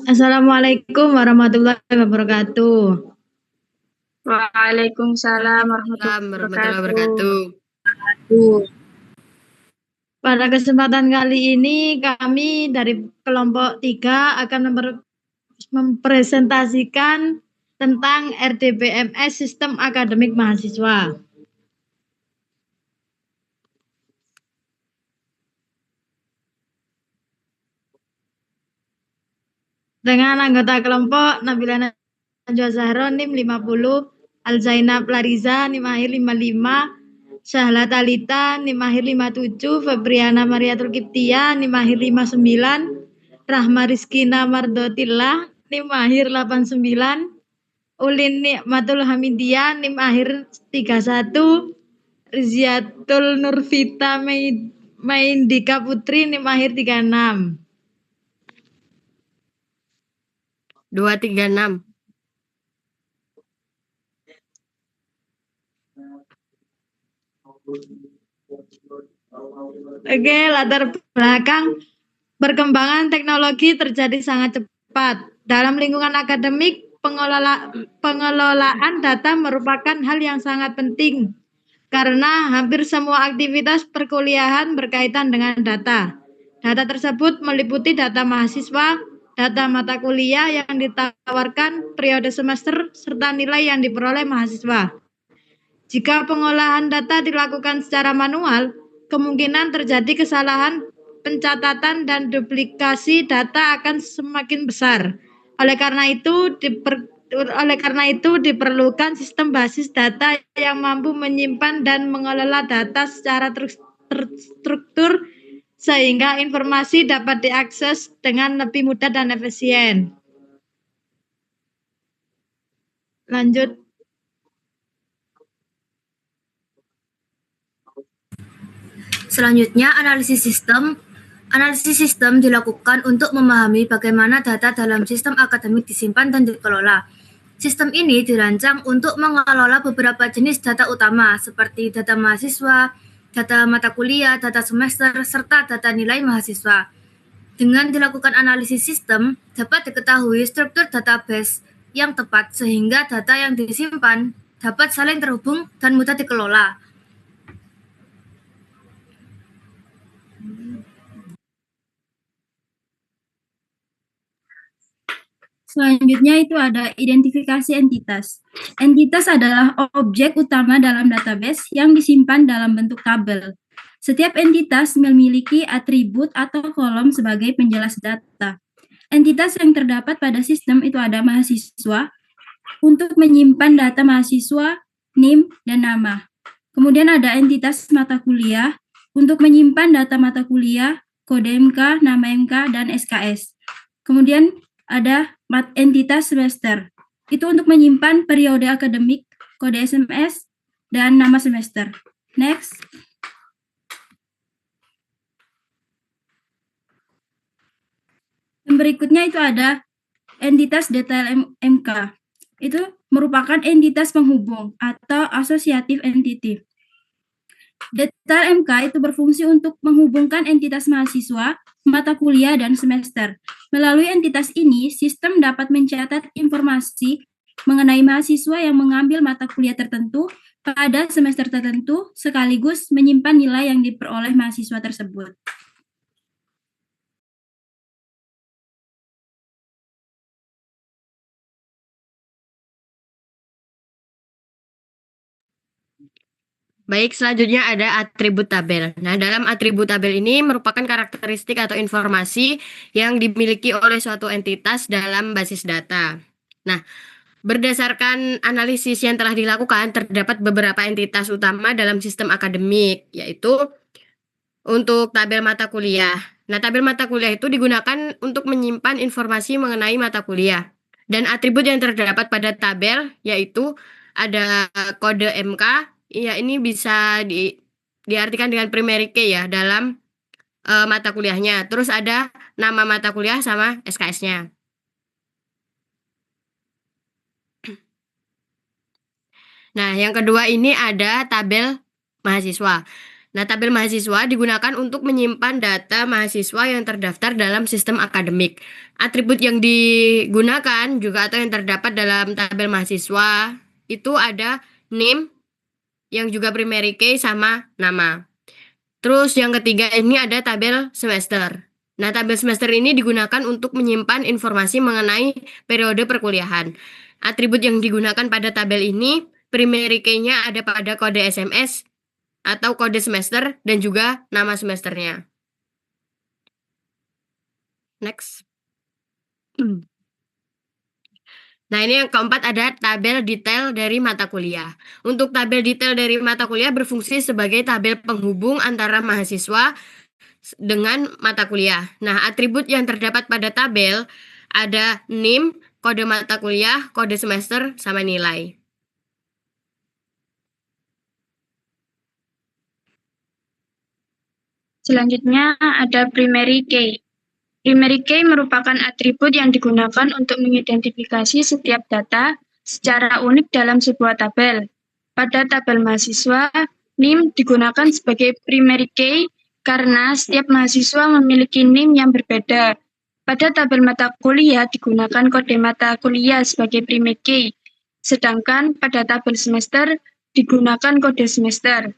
Assalamualaikum warahmatullahi wabarakatuh. Waalaikumsalam warahmatullahi Waalaikumsalam warahmatullahi wabarakatuh. wabarakatuh. Pada kesempatan kali ini kami dari kelompok 3 akan mempresentasikan tentang RDBMS Sistem Akademik Mahasiswa. Dengan anggota kelompok Nabila Najwa Zahro NIM 50, Alzainab Lariza NIM akhir 55, Syahla Talita NIM akhir 57, Febriana Mariatul Kiptia NIM akhir 59, Rahma Rizkina Mardotillah NIM akhir 89, Ulin Nikmatul Hamidia NIM akhir 31, Riziatul Nurvita Maindika Putri NIM akhir 36. 236. Oke, latar belakang perkembangan teknologi terjadi sangat cepat. Dalam lingkungan akademik, pengelolaan data merupakan hal yang sangat penting karena hampir semua aktivitas perkuliahan berkaitan dengan data. Data tersebut meliputi data mahasiswa, data mata kuliah yang ditawarkan, periode semester, serta nilai yang diperoleh mahasiswa. Jika pengolahan data dilakukan secara manual, kemungkinan terjadi kesalahan pencatatan dan duplikasi data akan semakin besar. Oleh karena itu diperlukan sistem basis data yang mampu menyimpan dan mengelola data secara terstruktur sehingga informasi dapat diakses dengan lebih mudah dan efisien. Lanjut. Selanjutnya, analisis sistem. Analisis sistem dilakukan untuk memahami bagaimana data dalam sistem akademik disimpan dan dikelola. Sistem ini dirancang untuk mengelola beberapa jenis data utama seperti data mahasiswa, data mata kuliah, data semester, serta data nilai mahasiswa. Dengan dilakukan analisis sistem, dapat diketahui struktur database yang tepat sehingga data yang disimpan dapat saling terhubung dan mudah dikelola. Selanjutnya itu ada identifikasi entitas. Entitas adalah objek utama dalam database yang disimpan dalam bentuk tabel. Setiap entitas memiliki atribut atau kolom sebagai penjelas data. Entitas yang terdapat pada sistem itu ada mahasiswa untuk menyimpan data mahasiswa, NIM, dan nama. Kemudian ada entitas mata kuliah untuk menyimpan data mata kuliah, kode MK, nama MK, dan SKS. Kemudian ada entitas semester. Itu untuk menyimpan periode akademik, kode SMS, dan nama semester. Next. Yang berikutnya itu ada entitas detail MK. Itu merupakan entitas penghubung atau associative entity. Detail MK itu berfungsi untuk menghubungkan entitas mahasiswa, mata kuliah, dan semester. Melalui entitas ini, sistem dapat mencatat informasi mengenai mahasiswa yang mengambil mata kuliah tertentu pada semester tertentu, sekaligus menyimpan nilai yang diperoleh mahasiswa tersebut. Baik, selanjutnya ada atribut tabel. Nah, dalam atribut tabel ini merupakan karakteristik atau informasi yang dimiliki oleh suatu entitas dalam basis data. Nah, berdasarkan analisis yang telah dilakukan, terdapat beberapa entitas utama dalam sistem akademik, yaitu untuk tabel mata kuliah. Nah, tabel mata kuliah itu digunakan untuk menyimpan informasi mengenai mata kuliah. Dan atribut yang terdapat pada tabel yaitu ada kode MK, ya ini bisa diartikan dengan primary key ya dalam mata kuliahnya. Terus ada nama mata kuliah sama SKS-nya. Nah, yang kedua ini ada tabel mahasiswa. Nah, tabel mahasiswa digunakan untuk menyimpan data mahasiswa yang terdaftar dalam sistem akademik. Atribut yang digunakan juga atau yang terdapat dalam tabel mahasiswa itu ada name yang juga primary key sama nama. Terus yang ketiga ini ada tabel semester. Nah, tabel semester ini digunakan untuk menyimpan informasi mengenai periode perkuliahan. Atribut yang digunakan pada tabel ini, primary key-nya ada pada kode SMS atau kode semester dan juga nama semesternya. Next. Nah, ini yang keempat ada tabel detail dari mata kuliah. Untuk tabel detail dari mata kuliah berfungsi sebagai tabel penghubung antara mahasiswa dengan mata kuliah. Nah, atribut yang terdapat pada tabel ada NIM, kode mata kuliah, kode semester, sama nilai. Selanjutnya ada primary key. Primary key merupakan atribut yang digunakan untuk mengidentifikasi setiap data secara unik dalam sebuah tabel. Pada tabel mahasiswa, NIM digunakan sebagai primary key karena setiap mahasiswa memiliki NIM yang berbeda. Pada tabel mata kuliah digunakan kode mata kuliah sebagai primary key, sedangkan pada tabel semester digunakan kode semester.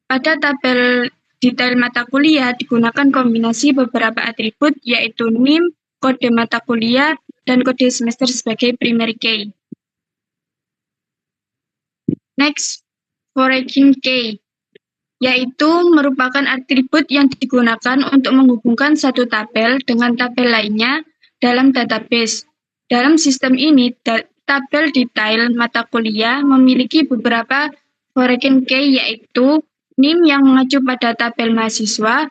Pada tabel detail mata kuliah digunakan kombinasi beberapa atribut yaitu NIM, kode mata kuliah, dan kode semester sebagai primary key. Next, foreign key, yaitu merupakan atribut yang digunakan untuk menghubungkan satu tabel dengan tabel lainnya dalam database. Dalam sistem ini, tabel detail mata kuliah memiliki beberapa foreign key yaitu NIM yang mengacu pada tabel mahasiswa,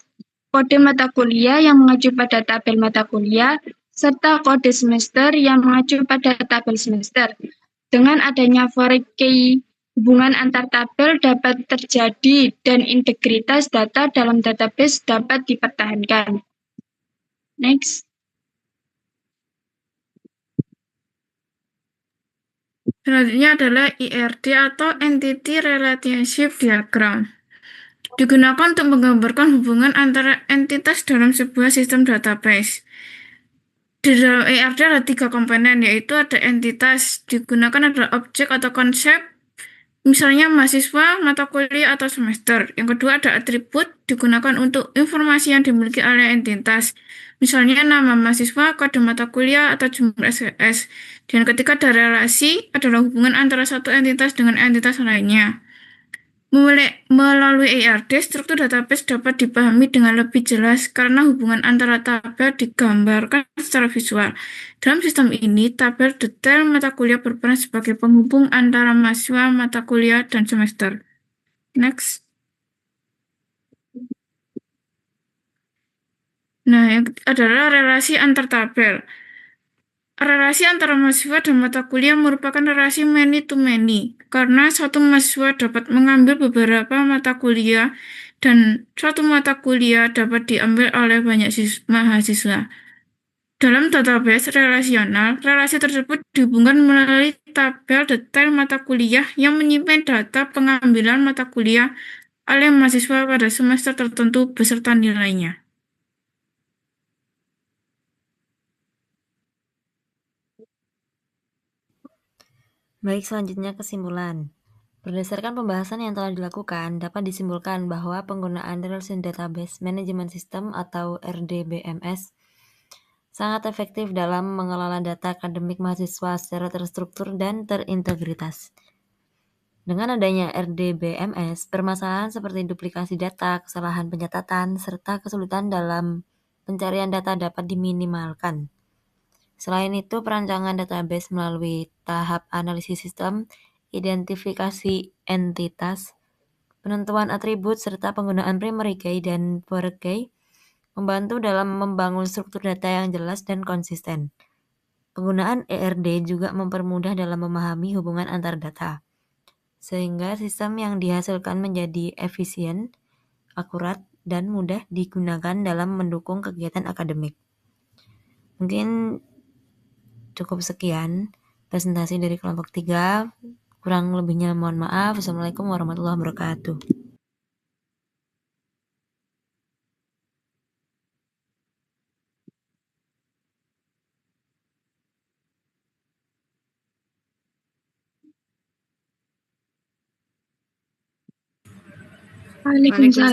kode mata kuliah yang mengacu pada tabel mata kuliah, serta kode semester yang mengacu pada tabel semester. Dengan adanya foreign key, hubungan antar tabel dapat terjadi dan integritas data dalam database dapat dipertahankan. Next. Selanjutnya adalah IRD atau Entity Relationship Diagram. Digunakan untuk menggambarkan hubungan antara entitas dalam sebuah sistem database. Di dalam IRD ada 3 komponen, yaitu ada entitas, digunakan adalah objek atau konsep, misalnya mahasiswa, mata kuliah, atau semester. Yang kedua ada atribut, digunakan untuk informasi yang dimiliki oleh entitas, misalnya nama mahasiswa, kode mata kuliah, atau jumlah SKS. Dan ketiga ada relasi, adalah hubungan antara satu entitas dengan entitas lainnya. Melalui IRD, struktur database dapat dipahami dengan lebih jelas karena hubungan antara tabel digambarkan secara visual. Dalam sistem ini, tabel detail mata kuliah berperan sebagai penghubung antara mahasiswa, mata kuliah, dan semester. Next. Nah, yang adalah relasi antar tabel. Relasi antara mahasiswa dan mata kuliah merupakan relasi many to many, karena satu mahasiswa dapat mengambil beberapa mata kuliah dan suatu mata kuliah dapat diambil oleh banyak mahasiswa. Dalam database relasional, relasi tersebut dihubungkan melalui tabel detail mata kuliah yang menyimpan data pengambilan mata kuliah oleh mahasiswa pada semester tertentu beserta nilainya. Baik, selanjutnya kesimpulan. Berdasarkan pembahasan yang telah dilakukan, dapat disimpulkan bahwa penggunaan Relation Database Management System atau RDBMS sangat efektif dalam mengelola data akademik mahasiswa secara terstruktur dan terintegritas. Dengan adanya RDBMS, permasalahan seperti duplikasi data, kesalahan pencatatan, serta kesulitan dalam pencarian data dapat diminimalkan. Selain itu, perancangan database melalui tahap analisis sistem, identifikasi entitas, penentuan atribut, serta penggunaan primary key dan foreign key membantu dalam membangun struktur data yang jelas dan konsisten. Penggunaan ERD juga mempermudah dalam memahami hubungan antar data, sehingga sistem yang dihasilkan menjadi efisien, akurat, dan mudah digunakan dalam mendukung kegiatan akademik. Mungkin cukup sekian presentasi dari kelompok 3. Kurang lebihnya mohon maaf. Wassalamualaikum warahmatullahi wabarakatuh. Waalaikumsalam.